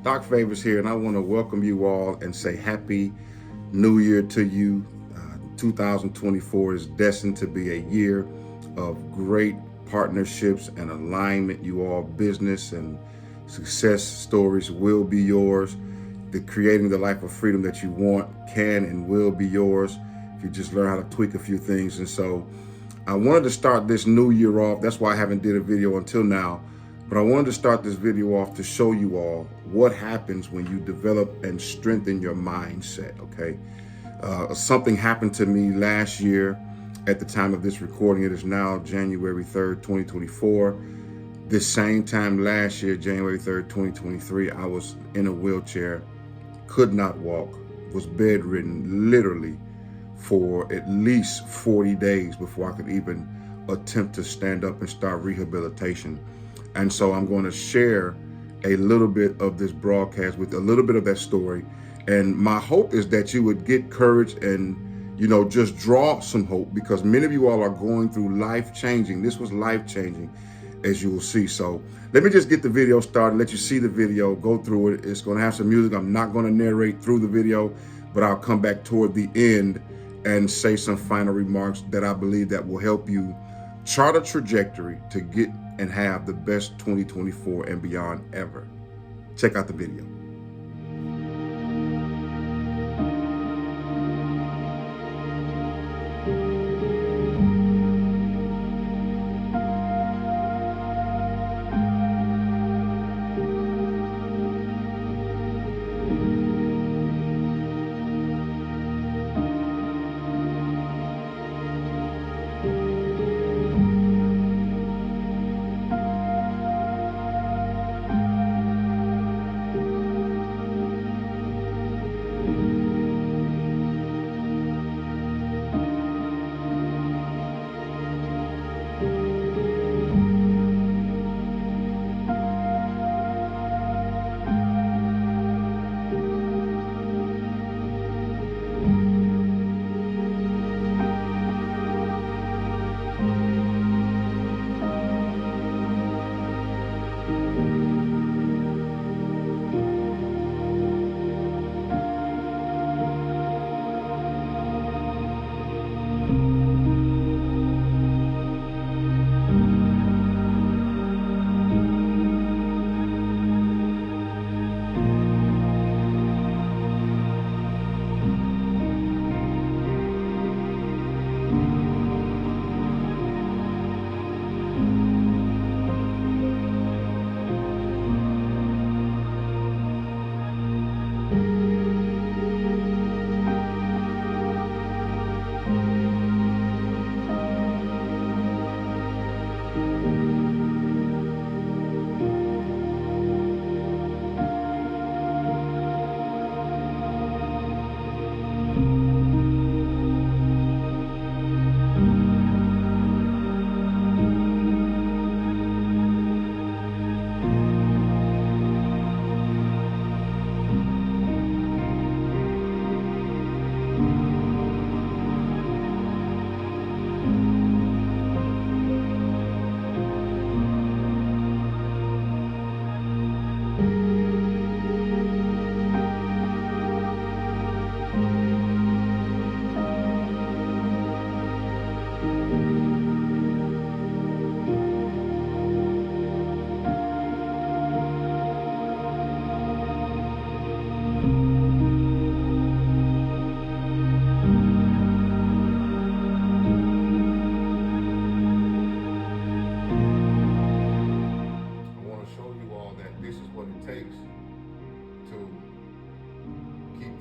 Doc Favors here, and I want to welcome you all and say Happy New Year to you. 2024 is destined to be a year of great partnerships and alignment. You all business and success stories will be yours. The creating the life of freedom that you want can and will be yours if you just learn how to tweak a few things. And so I wanted to start this new year off. That's why I haven't did a video until now. But I wanted to start this video off to show you all what happens when you develop and strengthen your mindset, okay? Something happened to me last year at the time of this recording. It is now January 3rd, 2024. This same time last year, January 3rd, 2023, I was in a wheelchair, could not walk, was bedridden literally for at least 40 days before I could even attempt to stand up and start rehabilitation. And so I'm going to share a little bit of this broadcast with a little bit of that story. And my hope is that you would get courage and, just draw some hope, because many of you all are going through life-changing. This was life-changing, as you will see. So let me just get the video started, let you see the video, go through it. It's going to have some music. I'm not going to narrate through the video, but I'll come back toward the end and say some final remarks that I believe that will help you chart a trajectory to get and have the best 2024 and beyond ever. Check out the video.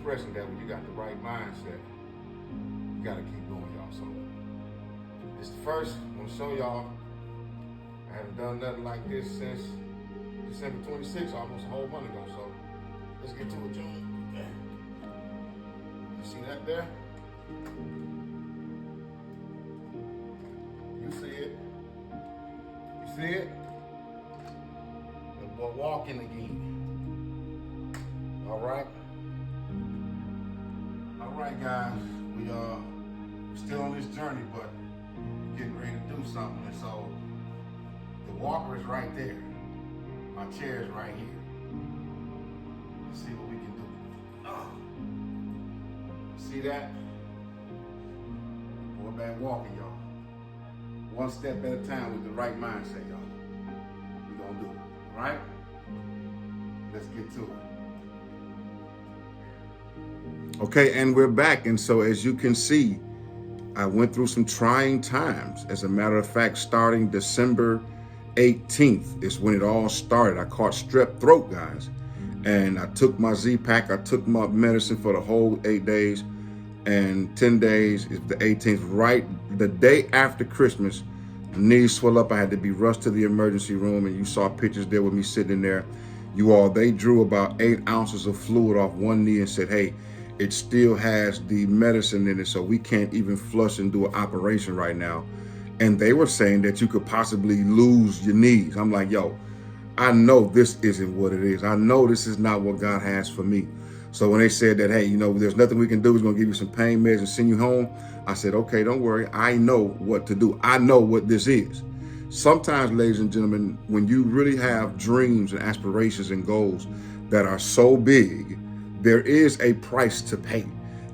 Pressing that when you got the right mindset, you got to keep going, y'all. So this is the first. I'm going to show y'all. I haven't done nothing like this since December 26th, almost a whole month ago. So let's get to it, John. Okay. You see that there? You see it? You see it? The boy walking again. All right. All right, guys, we are still on this journey, but getting ready to do something. And so the walker is right there. My chair is right here. Let's see what we can do. Oh. See that? Going back walking, y'all. One step at a time with the right mindset, y'all. We're gonna do it, all right? Let's get to it. Okay, and we're back. And so as you can see, I went through some trying times. As a matter of fact, starting December 18th is when it all started. I caught strep throat, guys. And I took my Z-Pack. I took my medicine for the whole 8 days. And 10 days is the 18th, right the day after Christmas, knees swell up. I had to be rushed to the emergency room, and you saw pictures there with me sitting in there. You all, they drew about 8 ounces of fluid off one knee and said, hey, it still has the medicine in it, so we can't even flush and do an operation right now. And they were saying that you could possibly lose your knees. I'm like, yo, I know this isn't what it is. I know this is not what God has for me. So when they said that, hey, there's nothing we can do, we're going to give you some pain meds and send you home, I said, okay, don't worry. I know what to do. I know what this is. Sometimes, ladies and gentlemen, when you really have dreams and aspirations and goals that are so big, there is a price to pay.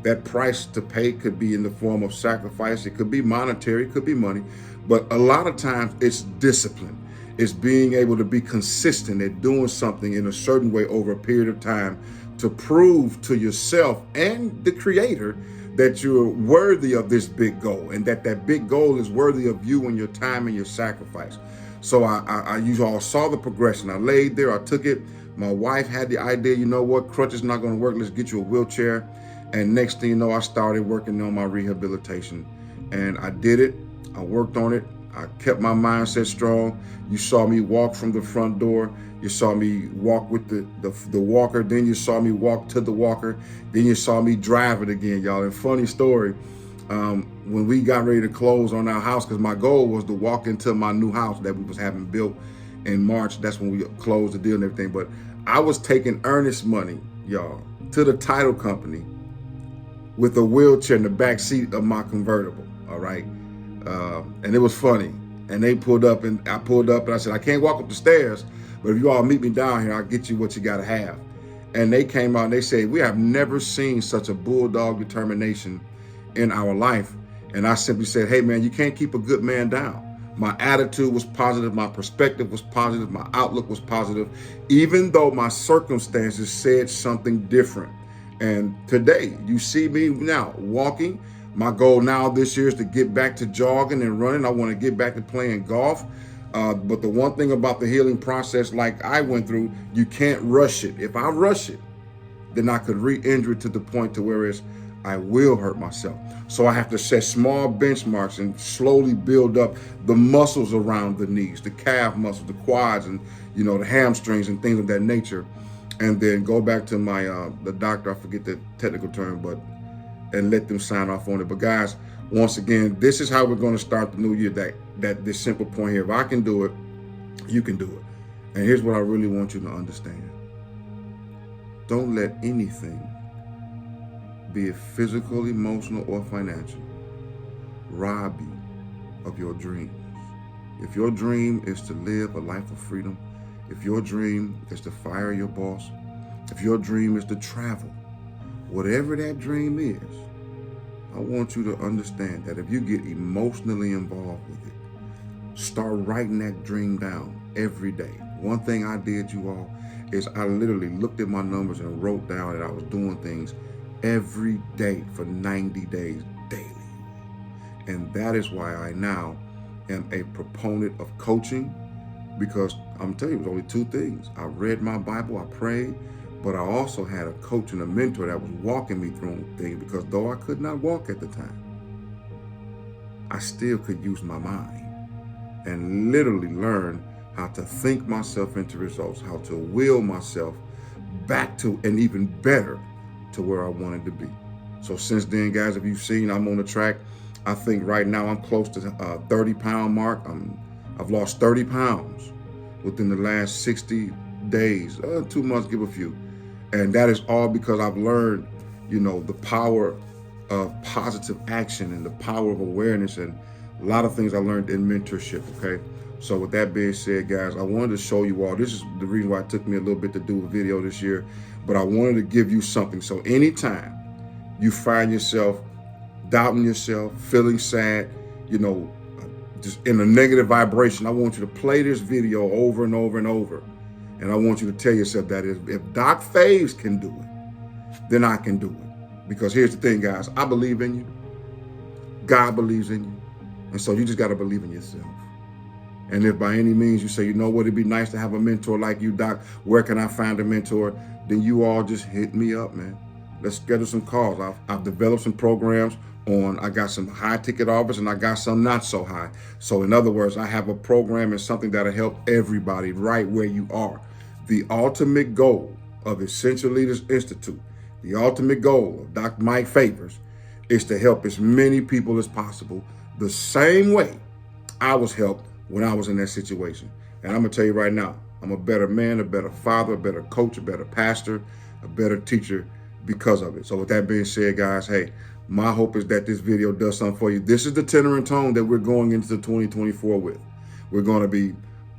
That price to pay could be in the form of sacrifice. It could be monetary, it could be money. But a lot of times it's discipline. It's being able to be consistent at doing something in a certain way over a period of time to prove to yourself and the Creator that you're worthy of this big goal, and that big goal is worthy of you and your time and your sacrifice. So you all saw the progression. I laid there, I took it. My wife had the idea, you know what, crutch is not going to work. Let's get you a wheelchair. And next thing you know, I started working on my rehabilitation, and I did it. I worked on it. I kept my mindset strong. You saw me walk from the front door. You saw me walk with the walker. Then you saw me walk to the walker. Then you saw me drive it again, y'all. And funny story, when we got ready to close on our house, because my goal was to walk into my new house that we was having built in March. That's when we closed the deal and everything. But I was taking earnest money, y'all, to the title company with a wheelchair in the back seat of my convertible, all right? And it was funny. And they pulled up, and I pulled up, and I said, I can't walk up the stairs, but if you all meet me down here, I'll get you what you gotta have. And they came out and they said, we have never seen such a bulldog determination in our life. And I simply said, hey man, you can't keep a good man down. My attitude was positive, my perspective was positive, my outlook was positive, even though my circumstances said something different. And today, you see me now walking. My goal now this year is to get back to jogging and running. I want to get back to playing golf. But the one thing about the healing process, like I went through, you can't rush it. If I rush it, then I could re-injure it to the point to where I will hurt myself. So I have to set small benchmarks and slowly build up the muscles around the knees, the calf muscles, the quads, and the hamstrings and things of that nature. And then go back to my the doctor, I forget the technical term, and let them sign off on it. But guys, once again, this is how we're going to start the new year. That this simple point here: if I can do it, you can do it. And here's what I really want you to understand: don't let anything, be it physical, emotional, or financial, rob you of your dreams. If your dream is to live a life of freedom, if your dream is to fire your boss, if your dream is to travel, whatever that dream is, I want you to understand that if you get emotionally involved with it, start writing that dream down every day. One thing I did, you all, is I literally looked at my numbers and wrote down that I was doing things every day for 90 days daily. And that is why I now am a proponent of coaching, because I'm telling you, it was only 2 things. I read my Bible, I prayed, but I also had a coach and a mentor that was walking me through things, because though I could not walk at the time, I still could use my mind and literally learn how to think myself into results, how to will myself back to and even better to where I wanted to be. So since then, guys, if you've seen, I'm on the track. I think right now I'm close to 30-pound mark. I've lost 30 pounds within the last 60 days, 2 months, give a few. And that is all because I've learned, the power of positive action and the power of awareness, and a lot of things I learned in mentorship, okay? So with that being said, guys, I wanted to show you all, this is the reason why it took me a little bit to do a video this year, but I wanted to give you something. So anytime you find yourself doubting yourself, feeling sad, you know, just in a negative vibration, I want you to play this video over and over and over. And I want you to tell yourself that if Doc Faves can do it, then I can do it. Because here's the thing, guys, I believe in you. God believes in you. And so you just got to believe in yourself. And if by any means you say, you know what, it'd be nice to have a mentor like you, Doc, where can I find a mentor? Then you all just hit me up, man. Let's schedule some calls. I've developed some programs I got some high ticket offers and I got some not so high. So in other words, I have a program and something that'll help everybody right where you are. The ultimate goal of Essential Leaders Institute, the ultimate goal of Dr. Mike Favors, is to help as many people as possible the same way I was helped when I was in that situation. And I'm gonna tell you right now, I'm a better man, a better father, a better coach, a better pastor, a better teacher because of it. So with that being said, guys, hey, my hope is that this video does something for you. This is the tenor and tone that we're going into 2024 with. We're going to be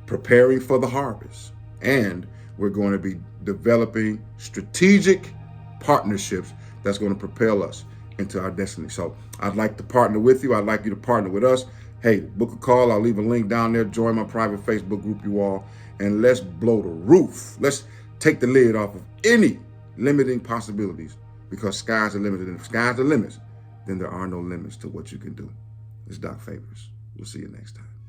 preparing for the harvest, and we're going to be developing strategic partnerships that's going to propel us into our destiny. So I'd like to partner with you. I'd like you to partner with us. Hey, book a call. I'll leave a link down there. Join my private Facebook group, you all, and let's blow the roof. Let's take the lid off of any limiting possibilities, because sky's the limit. And if sky's the limits, then there are no limits to what you can do. It's Doc Favors. We'll see you next time.